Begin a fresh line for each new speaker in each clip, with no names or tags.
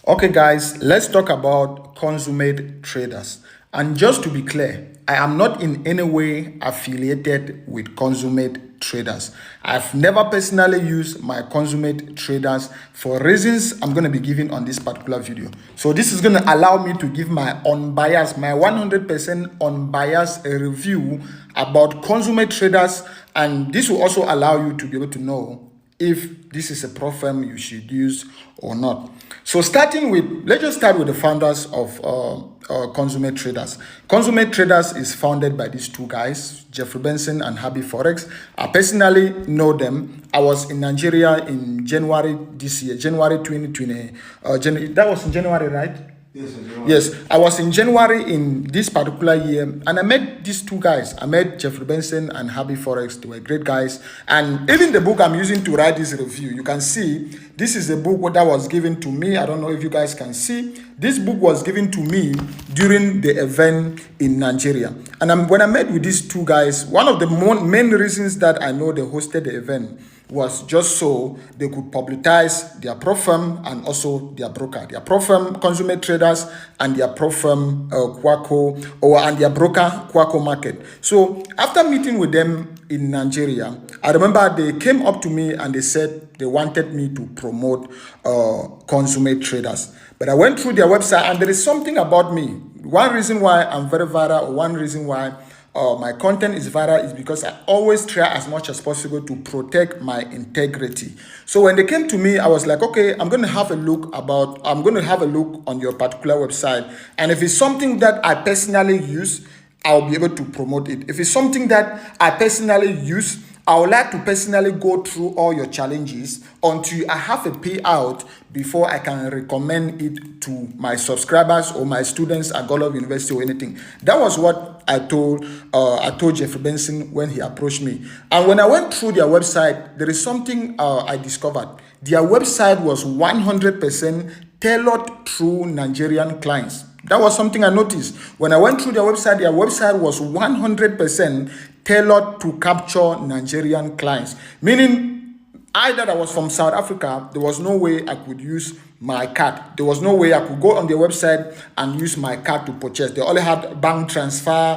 Okay, guys, let's talk about consummate traders. And just to be clear, I am not in any way affiliated with consummate traders. I've never personally used my consummate traders for reasons I'm going to be giving on this particular video. So this is going to allow me to give my unbiased, my 100% unbiased review about consummate traders, and this will also allow you to be able to know if this is a pro firm you should use or not. So starting with, let's just start with the founders of Consummate Traders. Consummate Traders is founded by these two guys, Jeffrey Benson and Happy Forex. I personally know them. I was in Nigeria in January this year, January 2020. That was in January, right? Yes, I was in January in this particular year, and I met these two guys. I met Jeffrey Benson and Happy Forex. They were great guys. And even the book I'm using to write this review, you can see this is a book that was given to me. I don't know if you guys can see. This book was given to me during the event in Nigeria. And when I met with these two guys, one of the main reasons that I know they hosted the event was just so they could publicize their pro firm and also their broker, their pro firm Consummate Traders and their pro firm and their broker Quaco Market. So after meeting with them in Nigeria, I remember they came up to me and they said they wanted me to promote Consummate Traders. But I went through their website, and there is something about me. One reason why I'm very viral, or one reason why my content is viral, is because I always try as much as possible to protect my integrity. So when they came to me, I was like, okay, I'm going to have a look on your particular website. And if it's something that I personally use, I'll be able to promote it. If it's something that I personally use, I would like to personally go through all your challenges until I have a payout before I can recommend it to my subscribers or my students at Golov University or anything. That was what I told Jeffrey Benson when he approached me. And when I went through their website, there is something I discovered. Their website was 100% tailored through Nigerian clients. That was something I noticed. When I went through their website was 100% tailored to capture Nigerian clients. Meaning, either I was from South Africa, there was no way I could use my card. There was no way I could go on their website and use my card to purchase. They only had bank transfer,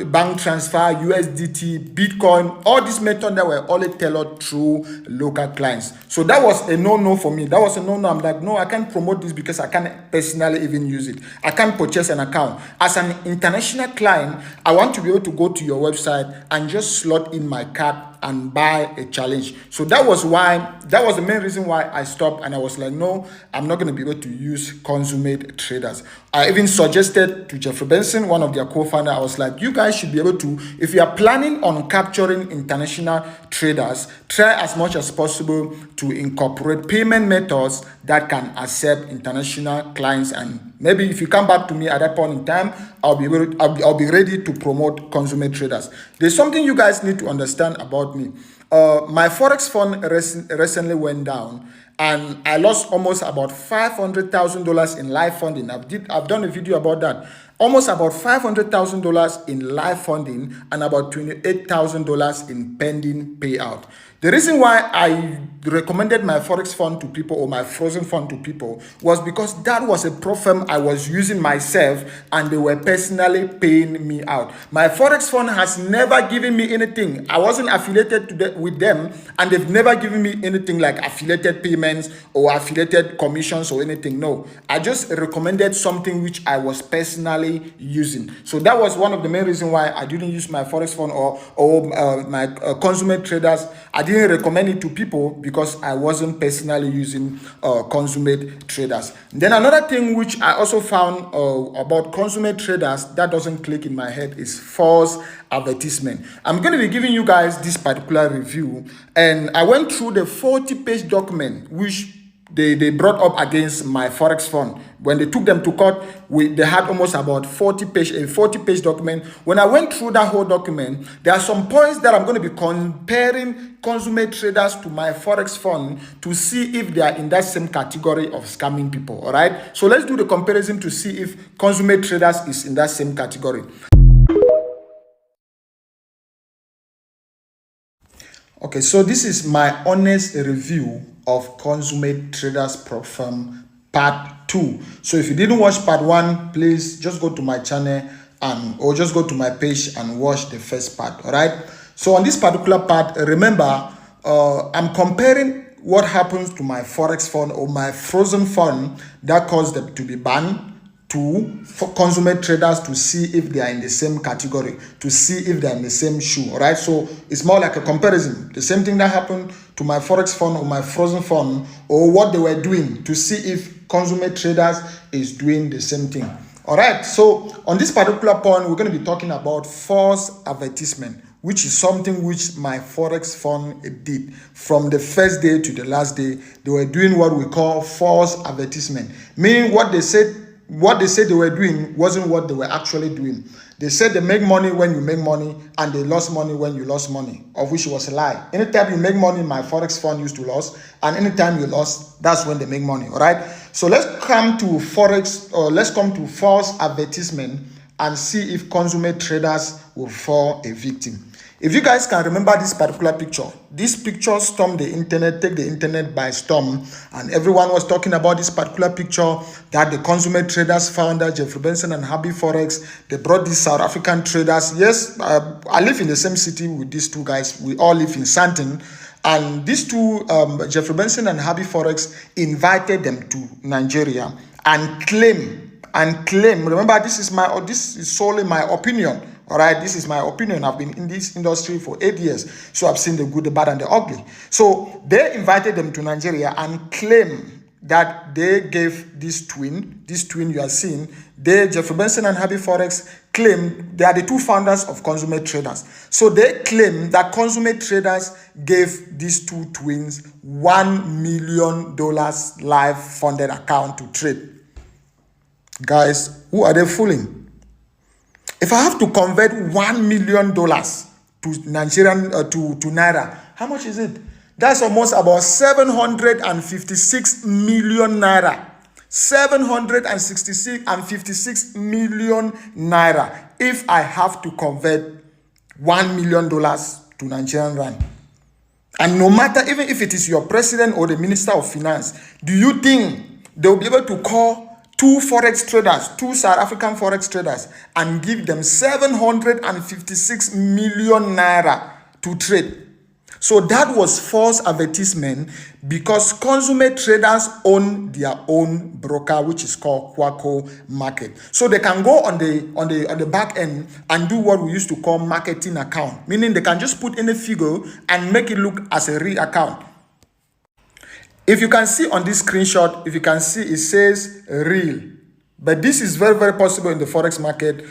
bank transfer, USDT, Bitcoin, all these methods that were only tailored through local clients. So that was a no-no for me. That was a no-no. I'm like, no, I can't promote this because I can't personally even use it. I can't purchase an account. As an international client, I want to be able to go to your website and just slot in my card and buy a challenge. So that was the main reason why I stopped, and I was like, no, I'm not going to be able to use Consummate Traders. I even suggested to Jeffrey Benson, one of their co-founders, I was like, you guys should be able to, if you are planning on capturing international traders, try as much as possible to incorporate payment methods that can accept international clients. And maybe if you come back to me at that point in time, I'll be ready to promote Consummate Traders. There's something you guys need to understand about me. My Forex fund recently went down, and I lost almost about $500,000 in live funding. I've done a video about that. Almost about $500,000 in live funding and about $28,000 in pending payout. The reason why I recommended my Forex fund to people, or my frozen fund to people, was because that was a pro firm I was using myself, and they were personally paying me out. My Forex fund has never given me anything. I wasn't affiliated with them, and they've never given me anything like affiliated payments or affiliated commissions or anything. No, I just recommended something which I was personally using. So that was one of the main reasons why I didn't use my Forex fund or my Consummate Traders. I didn't recommend it to people because I wasn't personally using Consummate Traders. Then another thing which I also found about Consummate Traders that doesn't click in my head is false advertisement. I'm going to be giving you guys this particular review, and I went through the 40-page document which they brought up against my Forex fund. When they took them to court, they had almost about 40-page document. When I went through that whole document, there are some points that I'm going to be comparing Consummate Traders to my Forex fund to see if they are in that same category of scamming people. All right. So let's do the comparison to see if Consummate Traders is in that same category. Okay, so this is my honest review of Consummate Traders Prop Firm Part 2. So if you didn't watch Part 1, please just go to my channel or just go to my page and watch the first part. All right. So on this particular part, remember, I'm comparing what happens to my Forex fund or my frozen fund that caused them to be banned for consummate traders to see if they are in the same category, to see if they are in the same shoe. All right. So it's more like a comparison. The same thing that happened to my Forex fund or my frozen fund, or what they were doing, to see if consummate traders is doing the same thing. All right. So on this particular point, we're going to be talking about false advertisement, which is something which my Forex fund did from the first day to the last day. They were doing what we call false advertisement, meaning what they said they were doing wasn't what they were actually doing. They said they make money when you make money, and they lost money when you lost money, of which was a lie. Anytime you make money, my Forex fund used to lose, and anytime you lost, that's when they make money. All right. So let's come to Forex, or let's come to false advertisement and see if consummate traders will fall a victim. If you guys can remember this particular picture, this picture stormed the internet, take the internet by storm, and everyone was talking about this particular picture that the Consummate Traders founder, Jeffrey Benson and Happy Forex, they brought these South African traders. Yes, I live in the same city with these two guys. We all live in Sandton. And these two, Jeffrey Benson and Happy Forex, invited them to Nigeria and claim, remember, this is solely my opinion. All right, this is my opinion. I've been in this industry for 8 years, so I've seen the good, the bad, and the ugly. So they invited them to Nigeria and claim that they gave this twin you are seeing, Jeffrey Benson and Happy Forex claim they are the two founders of Consummate Traders. So they claim that Consummate Traders gave these two twins $1 million live funded account to trade. Guys, who are they fooling? If I have to convert $1 million to Nigerian to Naira, how much is it? That's almost about 756 million Naira. 756 million Naira if I have to convert $1 million to Nigerian rand. And no matter, even if it is your president or the minister of finance, do you think they'll be able to call two Forex traders, two South African Forex traders, and give them 756 million Naira to trade? So that was false advertisement, because consummate traders own their own broker, which is called Quaco Market. So they can go on the back end and do what we used to call marketing account, meaning they can just put in a figure and make it look as a real account. If you can see on this screenshot, if you can see, it says real. But this is very, very possible in the Forex market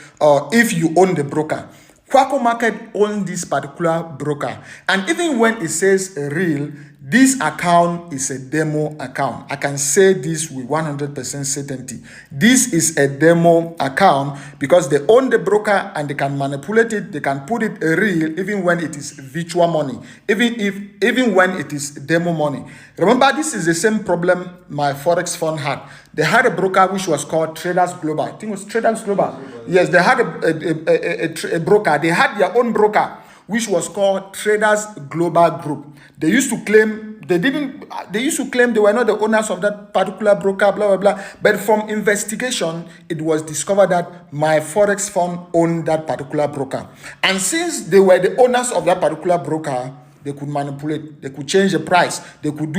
if you own the broker. Quaco Market owns this particular broker. And even when it says real, this account is a demo account. I can say this with 100% certainty. This is a demo account because they own the broker and they can manipulate it. They can put it real even when it is virtual money, even when it is demo money. Remember, this is the same problem my Forex fund had. They had a broker which was called Traders Global. I think it was Traders Global. Yes, they had a broker. They had their own broker, which was called Traders Global Group. They used to claim they were not the owners of that particular broker, blah, blah, blah. But from investigation, it was discovered that my Forex fund owned that particular broker. And since they were the owners of that particular broker, they could manipulate, they could change the price, they could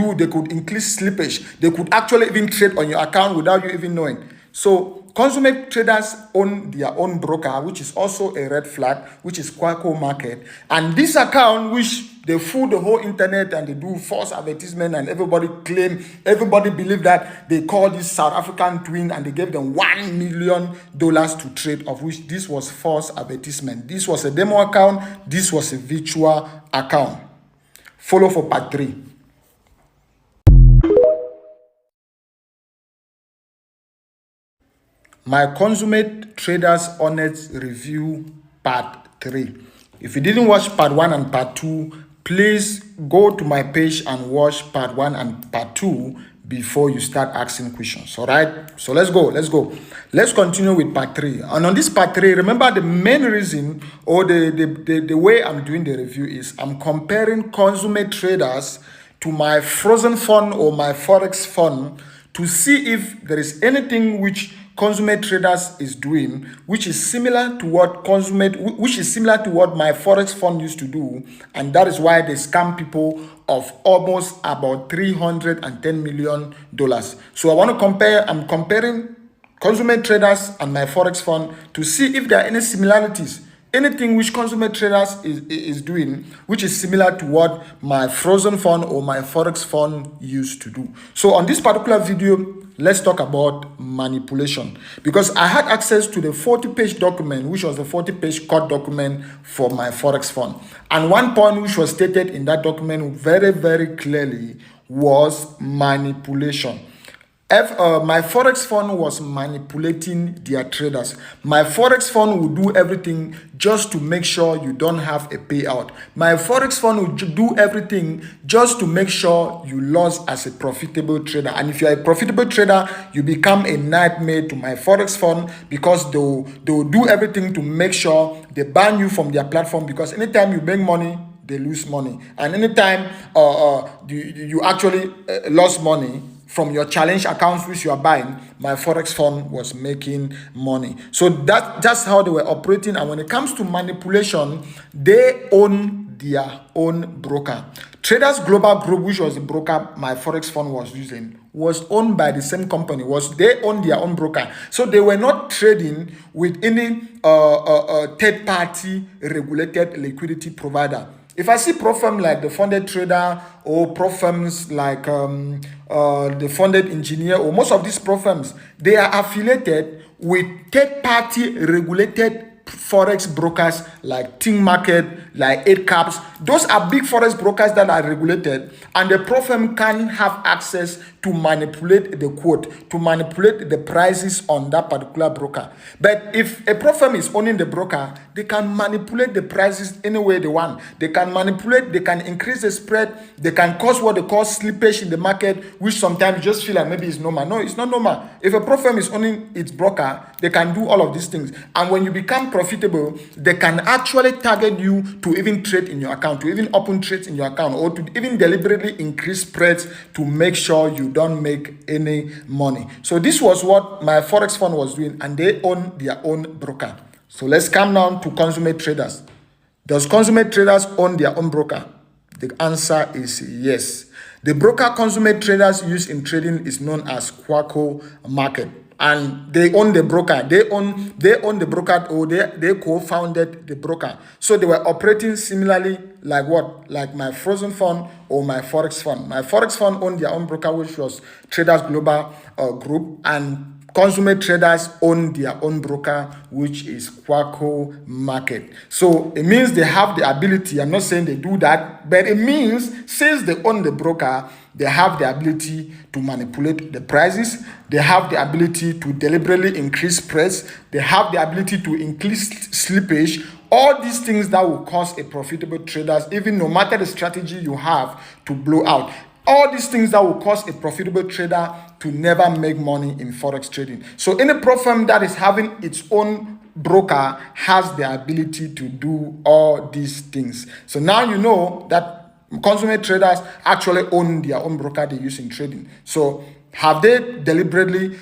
increase slippage, they could actually even trade on your account without you even knowing. So consummate traders own their own broker, which is also a red flag, which is Quaco Market. And this account, which they fool the whole internet and they do false advertisement, and everybody believe that they call this South African twin and they gave them $1 million to trade, of which this was false advertisement. This was a demo account. This was a virtual account. Follow for part 3. My Consummate Traders Honest Review Part 3. If you didn't watch Part 1 and Part 2, please go to my page and watch Part 1 and Part 2 before you start asking questions. All right? So let's go. Let's continue with Part 3. And on this Part 3, remember the main reason or the way I'm doing the review is I'm comparing consummate traders to my frozen fund or my forex fund to see if there is anything which Consummate Traders is doing, which is similar to what my forex fund used to do, and that is why they scam people of almost about $310 million. So I want to compare. I'm comparing Consummate Traders and my forex fund to see if there are any similarities. Anything which Consummate Traders is doing, which is similar to what my frozen fund or my forex fund used to do. So on this particular video, let's talk about manipulation, because I had access to the 40-page document, which was the 40-page court document for my forex fund. And one point which was stated in that document very, very clearly was manipulation. My forex fund was manipulating their traders. My forex fund will do everything just to make sure you don't have a payout. My forex fund will do everything just to make sure you lose as a profitable trader. And if you're a profitable trader, you become a nightmare to my forex fund, because they'll do everything to make sure they ban you from their platform, because anytime you make money, they lose money. And anytime you actually lost money from your challenge accounts which you are buying, my forex fund was making money. So that's how they were operating. And when it comes to manipulation, they own their own broker. Traders Global Group, which was the broker my forex fund was using, was owned by the same company. They own their own broker. So they were not trading with any third-party regulated liquidity provider. If I see pro firm like the Funded Trader, or pro firms like the Funded Engineer, or most of these pro firms, they are affiliated with third-party regulated forex brokers like Think Market, like 8caps. Those are big forex brokers that are regulated, and the pro firm can have access to manipulate the quote, to manipulate the prices on that particular broker. But if a pro firm is owning the broker, they can manipulate the prices any way they want. They can manipulate, they can increase the spread, they can cause what they call slippage in the market, which sometimes you just feel like maybe it's normal. No, it's not normal. If a pro firm is owning its broker, they can do all of these things. And when you become profitable, they can actually target you to even trade in your account, to even open trades in your account, or to even deliberately increase spreads to make sure you don't make any money. So this was what my forex fund was doing, and they own their own broker. So let's come down to Consummate Traders. Does Consummate Traders own their own broker? The answer is yes. The broker Consummate Traders use in trading is known as Quaco Market, and they own the broker. They own the broker, or they co-founded the broker. So they were operating similarly like what? Like my frozen fund or my forex fund. My forex fund owned their own broker, which was Traders Global Group, and Consummate Traders own their own broker, which is Quaco Market. So it means they have the ability. I'm not saying they do that, but it means since they own the broker, they have the ability to manipulate the prices. They have the ability to deliberately increase spreads. They have the ability to increase slippage. All these things that will cause a profitable traders, even no matter the strategy you have, to blow out. All these things that will cause a profitable trader to never make money in forex trading. So any pro firm that is having its own broker has the ability to do all these things. So now you know that Consummate Traders actually own their own broker they use in trading. So have they deliberately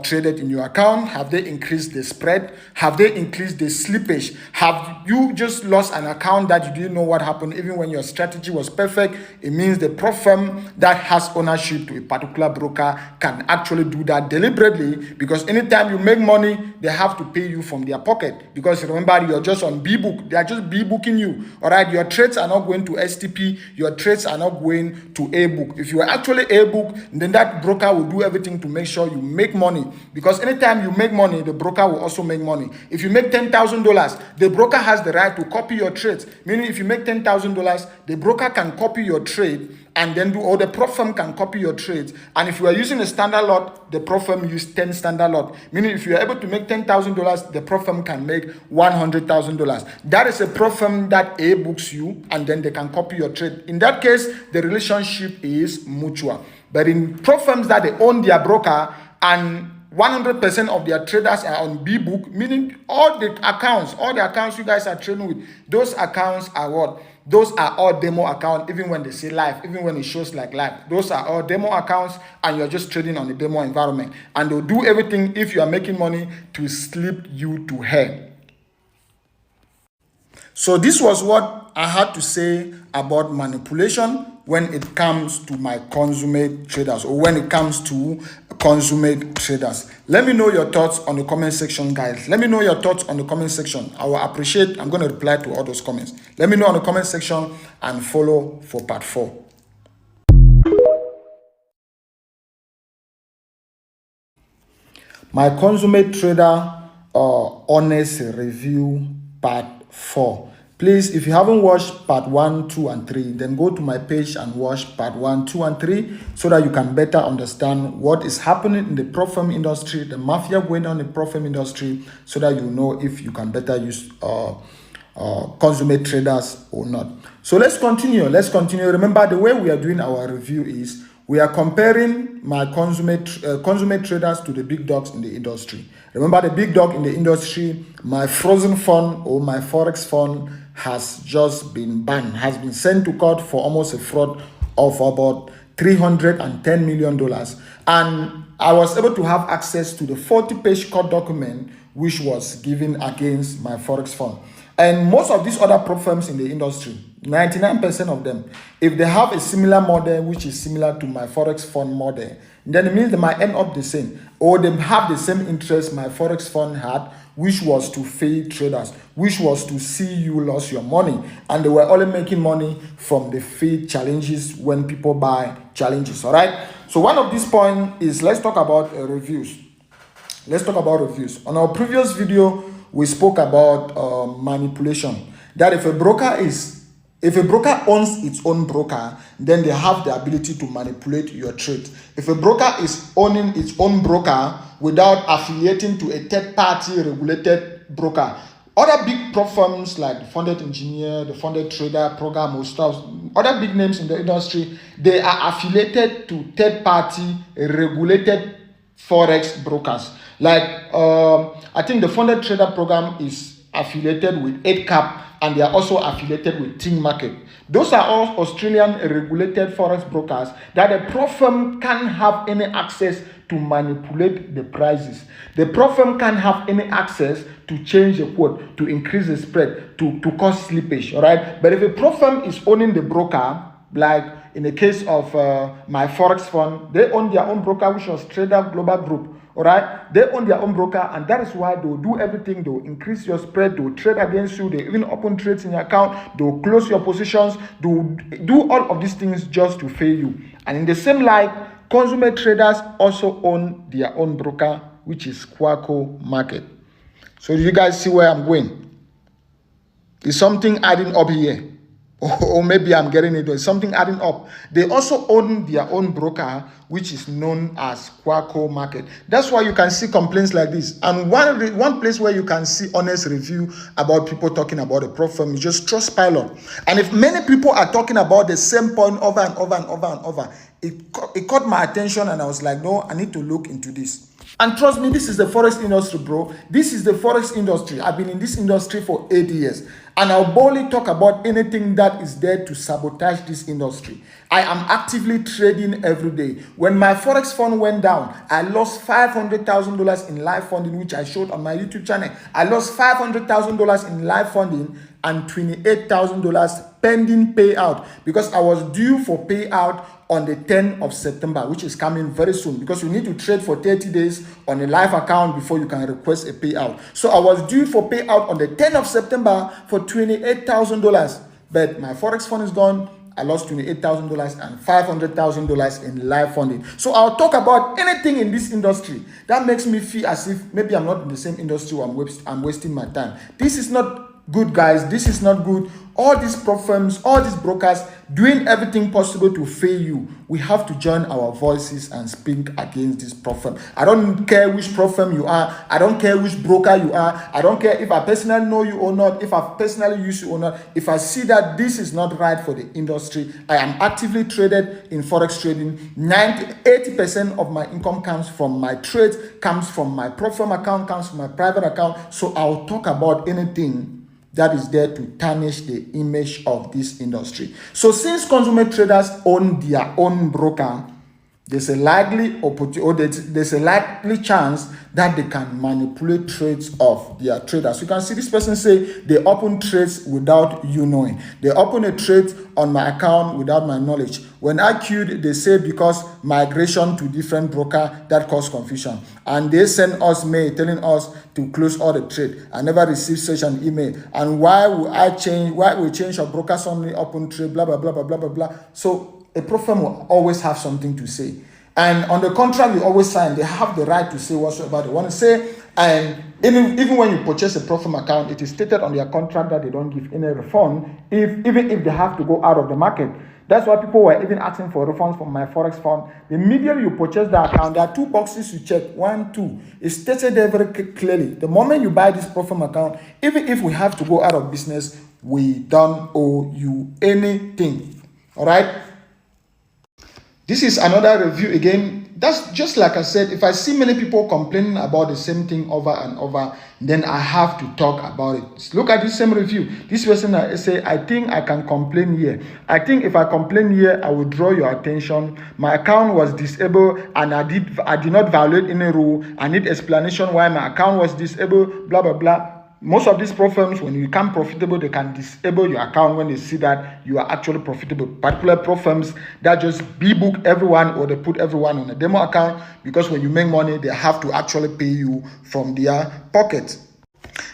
traded in your account? Have they increased the spread? Have they increased the slippage? Have you just lost an account that you didn't know what happened even when your strategy was perfect? It means the pro firm that has ownership to a particular broker can actually do that deliberately, because anytime you make money, they have to pay you from their pocket. Because remember, you're just on B-book. They are just B-booking you. All right, your trades are not going to STP. Your trades are not going to A-book. If you are actually A-book, then that broker will do everything to make sure you make money, because anytime you make money, the broker will also make money. If you make $10,000, the broker has the right to copy your trades. Meaning, if you make $10,000, the broker can copy your trade and then do, or the pro firm can copy your trades. And if you are using a standard lot, the pro firm use 10 standard lot. Meaning, if you are able to make $10,000, the pro firm can make $100,000. That is a pro firm that A books you, and then they can copy your trade. In that case, the relationship is mutual. But in pro firms that they own their broker, and 100% of their traders are on B book, meaning all the accounts you guys are trading with, those accounts are what? Those are all demo accounts, even when they say live, even when it shows like live. Those are all demo accounts, and you're just trading on the demo environment. And they'll do everything, if you are making money, to slip you to hell. So this was what I had to say about manipulation when it comes to my consummate traders, or when it comes to consummate traders. Let me know your thoughts on the comment section, guys. Let me know your thoughts on the comment section. I will appreciate. I'm going to reply to all those comments. Let me know on the comment section, and follow for part 4. My consummate trader honest review part 4. Please, if you haven't watched part 1, 2, and 3, then go to my page and watch part 1, 2, and 3 so that you can better understand what is happening in the prop firm industry, the mafia going on in the prop firm industry, so that you know if you can better use consummate traders or not. So let's continue. Remember, the way we are doing our review is we are comparing my consummate traders to the big dogs in the industry. Remember, the big dog in the industry, my frozen fund or my forex fund, has just been banned, has been sent to court for almost a fraud of about $310 million. And I was able to have access to the 40-page court document which was given against my forex fund. And most of these other prop firms in the industry, 99% of them, if they have a similar model which is similar to my forex fund model, then it means they might end up the same, or they have the same interest my forex fund had, which was to fail traders, which was to see you lose your money. And they were only making money from the failed challenges when people buy challenges. All right. So one of these points is, let's talk about reviews. On our previous video, we spoke about manipulation. That if a broker owns its own broker, then they have the ability to manipulate your trade. If a broker is owning its own broker without affiliating to a third-party regulated broker, other big prop firms like the Funded Engineer, the Funded Trader, Program, or stuff, other big names in the industry, they are affiliated to third-party regulated forex brokers. Like I think the Funded Trader Program is affiliated with 8cap, and they are also affiliated with Think Market. Those are all Australian regulated forex brokers that a prop firm can't have any access to manipulate the prices. The prop firm can't have any access to change the quote, to increase the spread, to cause slippage. All right. But if a prop firm is owning the broker, like in the case of my forex fund, they own their own broker, which was Trader Global Group. All right, they own their own broker, and that is why they'll do everything. They'll increase your spread, they'll trade against you, they even open trades in your account, they'll close your positions, they'll do all of these things just to fail you. And in the same light, consummate traders also own their own broker, which is Quaco Market. So do you guys see where I'm going? Is something adding up here? Or maybe I'm getting it. There's something adding up. They also own their own broker, which is known as Quaco Market. That's why you can see complaints like this. And one place where you can see honest review about people talking about a prop firm is just Trustpilot. And if many people are talking about the same point over and over and over and over, it caught my attention, and I was like, no, I need to look into this. And trust me, this is the forex industry, bro. This is the forex industry. I've been in this industry for 8 years. And I'll boldly talk about anything that is there to sabotage this industry. I am actively trading every day. When my forex fund went down, I lost $500,000 in live funding, which I showed on my YouTube channel. I lost $500,000 in live funding and $28,000 pending payout, because I was due for payout on the 10th of September, which is coming very soon, because you need to trade for 30 days on a live account before you can request a payout. So I was due for payout on the 10th of September for $28,000, but my forex fund is gone. I lost $28,000 and $500,000 in live funding. So I'll talk about anything in this industry that makes me feel as if maybe I'm not in the same industry, or I'm wasting my time. This is not good, guys. This is not good. All these prop firms, all these brokers doing everything possible to fail you. We have to join our voices and speak against this prop firm. I don't care which prop firm you are. I don't care which broker you are. I don't care if I personally know you or not, if I personally use you or not. If I see that this is not right for the industry, I am actively traded in Forex trading. 80% of my income comes from my trades, comes from my prop firm account, comes from my private account. So I'll talk about anything that is there to tarnish the image of this industry. So since consummate traders own their own broker, there's a likely opportunity, or there's a likely chance that they can manipulate trades of their traders. You can see this person say they open trades without you knowing. They open a trade on my account without my knowledge. When I queued, they say because migration to different broker that caused confusion. And they send us mail telling us to close all the trade. I never received such an email. And why will we change your brokers only open trade, blah, blah, blah, blah, blah, blah, blah. So a prop firm will always have something to say. And on the contract, you always sign. They have the right to say whatsoever they want to say. And even when you purchase a prop firm account, it is stated on their contract that they don't give any refund, even if they have to go out of the market. That's why people were even asking for refunds from my Forex fund. Immediately you purchase the account, there are 2 boxes you check. 1, 2. It's stated there very clearly. The moment you buy this prop firm account, even if we have to go out of business, we don't owe you anything. All right? This is another review again. That's just like I said, if I see many people complaining about the same thing over and over, then I have to talk about it. Look at this same review. This person say, I think I can complain here. I think if I complain here, I will draw your attention. My account was disabled and I did not violate any rule. I need explanation why my account was disabled, blah, blah, blah. Most of these prop firms, when you become profitable, they can disable your account when they see that you are actually profitable. Particular prop firms that just book everyone, or they put everyone on a demo account, because when you make money, they have to actually pay you from their pocket.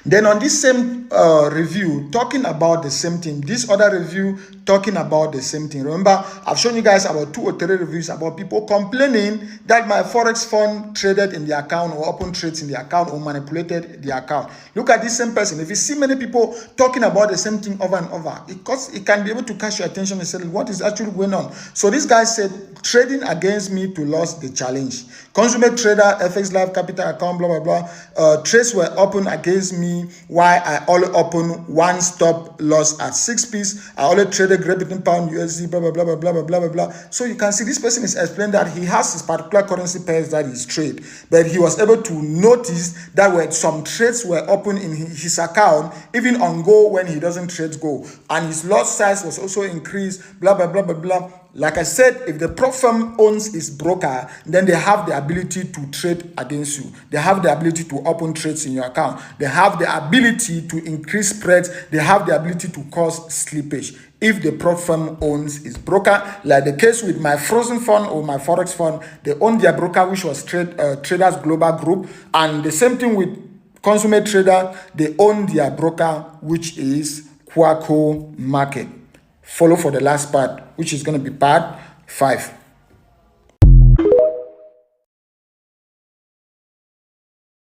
Then on this same review, talking about the same thing, this other review talking about the same thing. Remember, I've shown you guys about 2 or 3 reviews about people complaining that my Forex fund traded in the account, or open trades in the account, or manipulated the account. Look at this same person. If you see many people talking about the same thing over and over, it can be able to catch your attention and say, what is actually going on? So this guy said, trading against me to lose the challenge. Consummate trader, FX Live Capital account, blah, blah, blah. Trades were open against me. Why I only open 1 stop loss at 6 pips. I only traded Great Britain pound USD, blah, blah, blah, blah, blah, blah, blah, blah. So you can see this person is explaining that he has his particular currency pairs that he's trade, but he was able to notice that some trades were open in his account, even on Go when he doesn't trade Go. And his lot size was also increased, blah, blah, blah, blah, blah. Like I said, if the prop firm owns his broker, then they have the ability to trade against you. They have the ability to open trades in your account. They have the ability to increase spreads. They have the ability to cause slippage. If the prop firm owns his broker, like the case with my frozen fund or my Forex fund, they own their broker, which was Traders Global Group. And the same thing with Consummate Trader, they own their broker, which is Quaco Market. Follow for the last part, which is going to be part 5.